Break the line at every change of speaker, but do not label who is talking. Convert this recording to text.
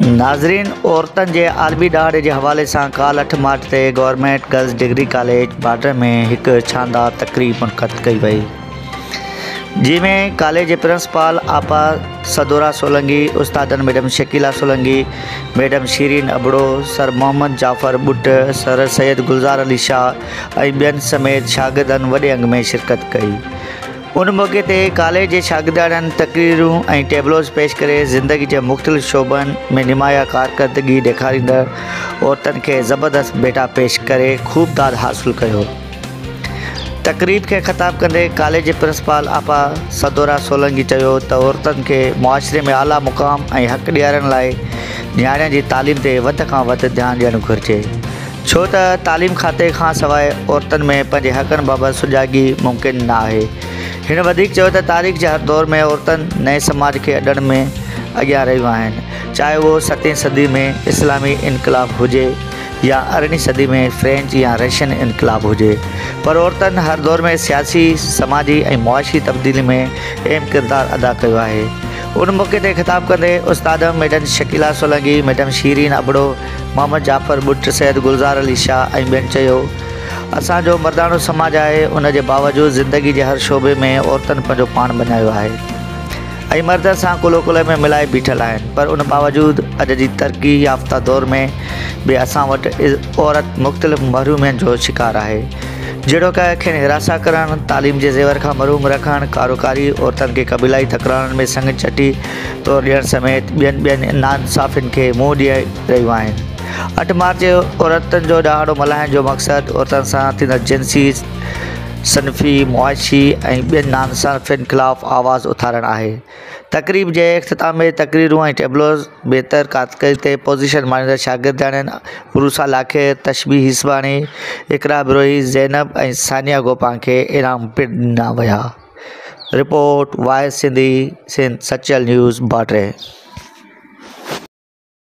नाज़रीन, औरतन के आलमी ॾहाड़े के हवाले से काल 8 मार्च से government girls degree college border में एक शानदार तकरीब मुनक़द कई वई, जिमें कॉलेज के प्रिंसिपल आपा सदोरा सोलंकी, उस्तादन madam Shakila Solanki, madam Shirin Abro, sir Mohammad Jafar Butt, sir Syed Gulzar Ali Shah और बेन समेत शागिर्दन वडे अंग में शिरकत कई। उन मौके ते कॉलेज के शागिर्दन तकरीरूं और टेबलोज पेश करे ज़िंदगी के मुख्तलिफ़ शोबन में नुमाया कारकर्दगी ॾेखारींदड़ औरतन के ज़बरदस्त बेटा पेश करे खूब दाद हासिल कयो। तकरीब के खिताब कंदे कॉलेज के प्रिंसिपल आपा सदोरा सोलंकी चयो त औरतन के मुआशरे में आला मुक़ाम और हक़ ॾियारण लाइ न्याणियुनि की तालीम ते वध खां वध ध्यान ॾियणु घुरिजे, छो त तालीम खाते खां सवाइ औरतन में पंहिंजे हक़नि बाबति सुजागी मुमकिन न आहे। हिन वधीक चयो त तारीख़ के हर दौर में औरतन नए समाज के अॾण में अॻियां रहियूं आहिनि, चाहे वो 7वीं सदी में इस्लामी इनकलाब हुजे या 18वीं सदी में फ्रेंच या रशियन इनकलाब हुजे, पर औरतन हर दौर में सियासी, समाजी और मुआशी तब्दीली में अहम किरदार अदा किया है। उन मौके ते खिताब कंदे उस्ताद मैडम शकीला सोलंकी, मैडम शीरीन अबड़ो, मोहम्मद जाफ़र बुट, सैयद गुलजार अली शाह और बेन चयो, असांजो मर्दानो समाज है, उन के बावजूद ज़िंदगी के हर शोबे में औरतन पंहिंजो पान बनायो है और मर्द से कुलो कुल में मिलाए बीठल आहिनि, पर उन बावजूद अॼु जी तरक्की याफ़्ता दौर में भी असां वटि औरत मुख़्तलिफ़ महरूमियत जो शिकार है, जहिड़ो कि हिरासा करण, तालीम के ज़ेवर का महरूम रखण, कारोकारी, औरतन के कबीलाई तकरारन में संग चटी तौर ॾियण समेत ॿियनि नाइंसाफ़ियुनि के मुंहुं ॾिए रहियूं आहिनि। 8 मार्च औरतन जो ॾहाड़ो मल्हाइण जो मक़सदु औरतन सां थींदड़ जिनसी, सनफ़ी, मुआशी और ॿियनि नाइंसाफ़ियुनि ख़िलाफ़ आवाज़ उथारण है। तकरीब के इख्तिताम में तकरीरूं और टेबलोज बेहतर कारकर्दगी ते पोजीशन माणींदड़ शागिर्दन रूसा लाखे, तशबीह हिसबानी, इकरा बिरोही, ज़ैनब और सानिया गोपां के इनाम पिणु ॾिना विया। रिपोर्ट वाइस सिंधी, सिंध सचल न्यूज़ बाडर।